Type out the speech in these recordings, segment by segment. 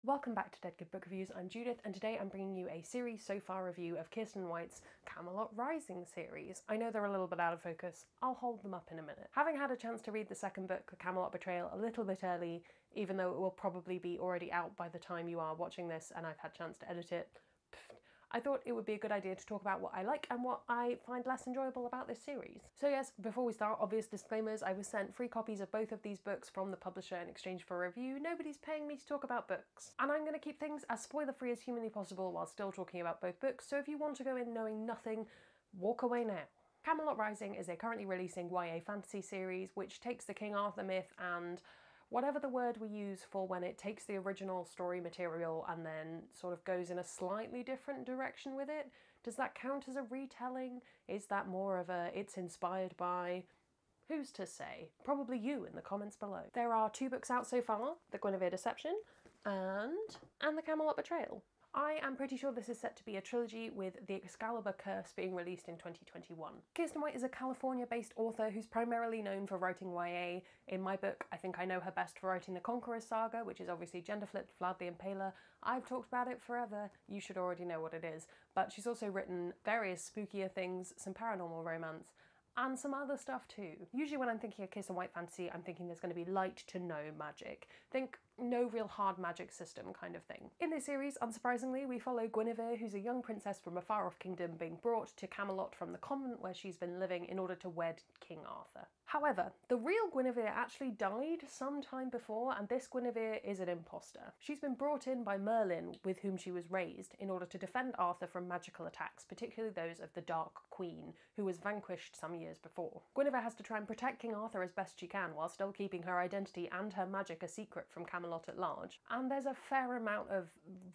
Welcome back to Dead Good Book Reviews. I'm Judith, and today I'm bringing you a series so far review of Kiersten White's Camelot Rising series. I know they're a little bit out of focus. I'll hold them up in a minute. Having had a chance to read the second book, Camelot Betrayal, a little bit early, even though it will probably be already out by the time you are watching this and I've had a chance to edit it, I thought it would be a good idea to talk about what I like and what I find less enjoyable about this series. So yes, before we start, obvious disclaimers. I was sent free copies of both of these books from the publisher in exchange for a review. Nobody's paying me to talk about books. And I'm going to keep things as spoiler-free as humanly possible while still talking about both books, so if you want to go in knowing nothing, walk away now. Camelot Rising is a currently releasing YA fantasy series which takes the King Arthur myth and whatever the word we use for when it takes the original story material and then sort of goes in a slightly different direction with it. Does that count as a retelling? Is that more of a it's inspired by? Who's to say? Probably you in the comments below. There are 2 books out so far, the Guinevere Deception and the Camelot Betrayal. I am pretty sure this is set to be a trilogy, with the Excalibur Curse being released in 2021. Kiersten White is a California-based author who's primarily known for writing YA. In my book, I think I know her best for writing the Conqueror's Saga, which is obviously gender-flipped Vlad the Impaler. I've talked about it forever, you should already know what it is. But she's also written various spookier things, some paranormal romance, and some other stuff too. Usually when I'm thinking of Kiersten White fantasy, I'm thinking there's going to be light to no magic. Think no real hard magic system kind of thing. In this series, unsurprisingly, we follow Guinevere, who's a young princess from a far-off kingdom being brought to Camelot from the convent where she's been living in order to wed King Arthur. However, the real Guinevere actually died some time before, and this Guinevere is an imposter. She's been brought in by Merlin, with whom she was raised, in order to defend Arthur from magical attacks, particularly those of the Dark Queen, who was vanquished some years before. Guinevere has to try and protect King Arthur as best she can, while still keeping her identity and her magic a secret from Camelot at large, and there's a fair amount of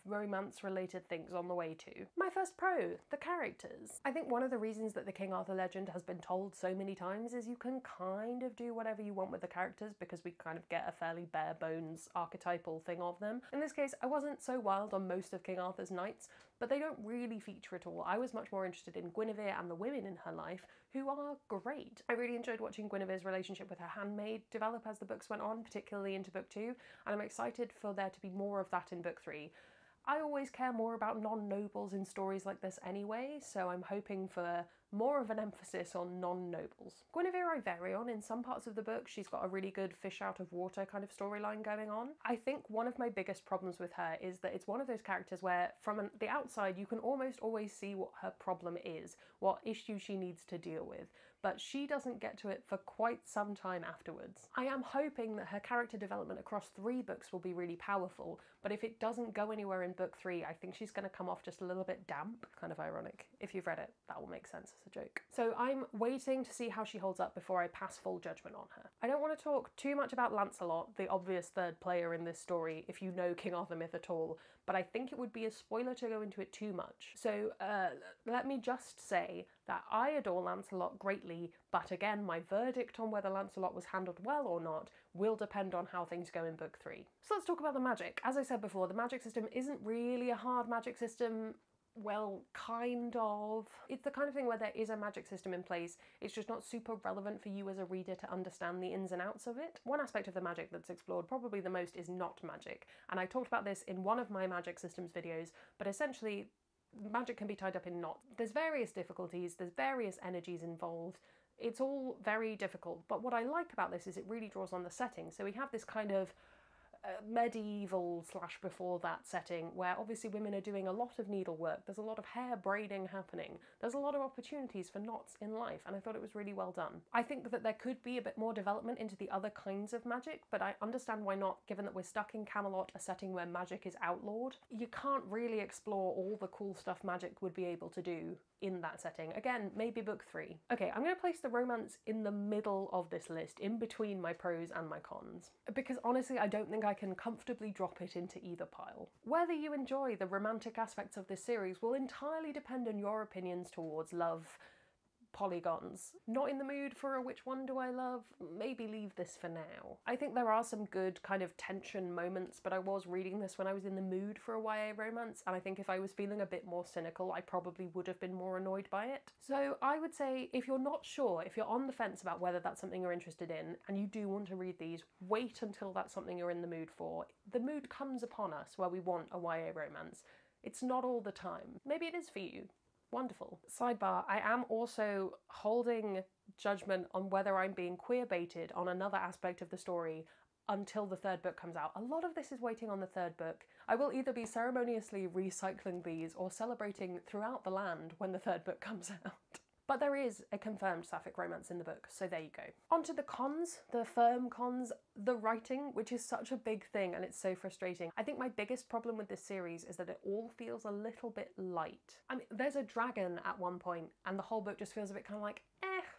romance-related things on the way too. My first pro, the characters. I think one of the reasons that the King Arthur legend has been told so many times is you can kind of do whatever you want with the characters because we kind of get a fairly bare bones archetypal thing of them. In this case, I wasn't so wild on most of King Arthur's knights, but they don't really feature at all. I was much more interested in Guinevere and the women in her life, who are great. I really enjoyed watching Guinevere's relationship with her handmaid develop as the books went on, particularly into book 2, and I'm excited for there to be more of that in book 3. I always care more about non-nobles in stories like this anyway, so I'm hoping for more of an emphasis on non-nobles. Guinevere I vary on. In some parts of the book, she's got a really good fish out of water kind of storyline going on. I think one of my biggest problems with her is that it's one of those characters where from the outside you can almost always see what her problem is, what issue she needs to deal with, but she doesn't get to it for quite some time afterwards. I am hoping that her character development across 3 books will be really powerful, but if it doesn't go anywhere in book 3, I think she's going to come off just a little bit damp. Kind of ironic. If you've read it, that will make sense. A joke. So I'm waiting to see how she holds up before I pass full judgment on her. I don't want to talk too much about Lancelot, the obvious third player in this story, if you know King Arthur myth at all, but I think it would be a spoiler to go into it too much. So let me just say that I adore Lancelot greatly, but again, my verdict on whether Lancelot was handled well or not will depend on how things go in book 3. So let's talk about the magic. As I said before, the magic system isn't really a hard magic system. Well, kind of. It's the kind of thing where there is a magic system in place, it's just not super relevant for you as a reader to understand the ins and outs of it. One aspect of the magic that's explored probably the most is not magic, and I talked about this in one of my magic systems videos, but essentially magic can be tied up in knots. There's various difficulties, there's various energies involved, it's all very difficult, but what I like about this is it really draws on the setting. So we have this kind of medieval / before that setting where obviously women are doing a lot of needlework, there's a lot of hair braiding happening, there's a lot of opportunities for knots in life, and I thought it was really well done. I think that there could be a bit more development into the other kinds of magic, but I understand why not, given that we're stuck in Camelot, a setting where magic is outlawed. You can't really explore all the cool stuff magic would be able to do in that setting. Again, maybe book 3. Okay, I'm going to place the romance in the middle of this list, in between my pros and my cons, because honestly I don't think I can comfortably drop it into either pile. Whether you enjoy the romantic aspects of this series will entirely depend on your opinions towards love, polygons. Not in the mood for a which one do I love? Maybe leave this for now. I think there are some good kind of tension moments, but I was reading this when I was in the mood for a YA romance, and I think if I was feeling a bit more cynical, I probably would have been more annoyed by it. So I would say if you're not sure, if you're on the fence about whether that's something you're interested in, and you do want to read these, wait until that's something you're in the mood for. The mood comes upon us where we want a YA romance. It's not all the time. Maybe it is for you. Wonderful. Sidebar, I am also holding judgment on whether I'm being queer-baited on another aspect of the story until the third book comes out. A lot of this is waiting on the third book. I will either be ceremoniously recycling these or celebrating throughout the land when the third book comes out. But there is a confirmed sapphic romance in the book, so there you go. On to the cons, the firm cons, the writing, which is such a big thing and it's so frustrating. I think my biggest problem with this series is that it all feels a little bit light. I mean, there's a dragon at one point and the whole book just feels a bit kind of like,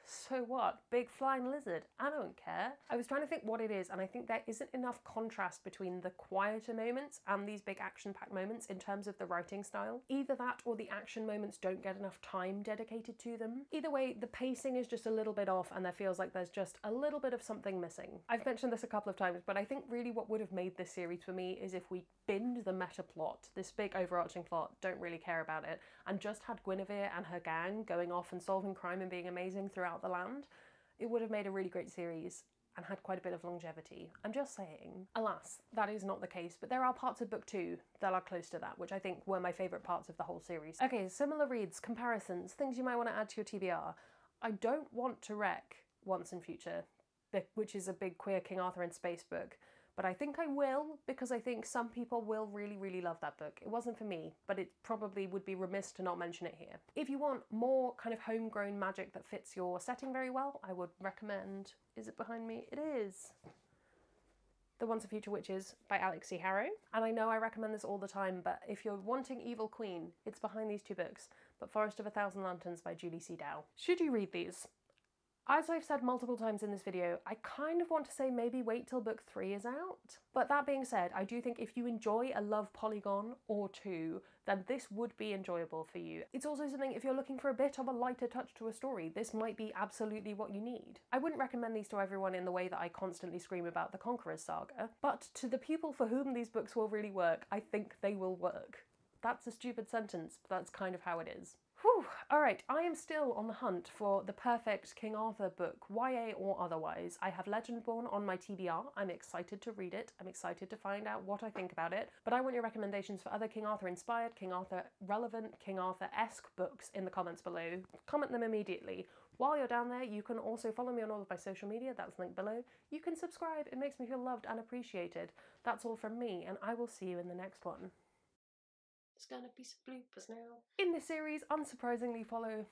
so what? Big flying lizard. I don't care. I was trying to think what it is, and I think there isn't enough contrast between the quieter moments and these big action-packed moments in terms of the writing style. Either that or the action moments don't get enough time dedicated to them. Either way, the pacing is just a little bit off and there feels like there's just a little bit of something missing. I've mentioned this a couple of times, but I think really what would have made this series for me is if we binned the meta plot, this big overarching plot, don't really care about it, and just had Guinevere and her gang going off and solving crime and being amazing throughout the land. It would have made a really great series and had quite a bit of longevity. I'm just saying. Alas, that is not the case, but there are parts of book 2 that are close to that, which I think were my favourite parts of the whole series. Okay, similar reads, comparisons, things you might want to add to your TBR. I don't want to wreck Once and Future, which is a big queer King Arthur in space book, but I think I will, because I think some people will really, really love that book. It wasn't for me, but it probably would be remiss to not mention it here. If you want more kind of homegrown magic that fits your setting very well, I would recommend... Is it behind me? It is! The Once and Future Witches by Alex C. Harrow. And I know I recommend this all the time, but if you're wanting Evil Queen, it's behind these two books. But Forest of a Thousand Lanterns by Julie C. Dow. Should you read these? As I've said multiple times in this video, I kind of want to say maybe wait till book 3 is out. But that being said, I do think if you enjoy a love polygon or two, then this would be enjoyable for you. It's also something, if you're looking for a bit of a lighter touch to a story, this might be absolutely what you need. I wouldn't recommend these to everyone in the way that I constantly scream about the Conqueror's Saga, but to the people for whom these books will really work, I think they will work. That's a stupid sentence, but that's kind of how it is. Whew, alright, I am still on the hunt for the perfect King Arthur book, YA or otherwise. I have Legendborn on my TBR, I'm excited to read it, I'm excited to find out what I think about it, but I want your recommendations for other King Arthur inspired, King Arthur relevant, King Arthur-esque books in the comments below. Comment them immediately. While you're down there, you can also follow me on all of my social media, that's linked below. You can subscribe, it makes me feel loved and appreciated. That's all from me, and I will see you in the next one. There's gonna be some bloopers now. In this series, unsurprisingly follow...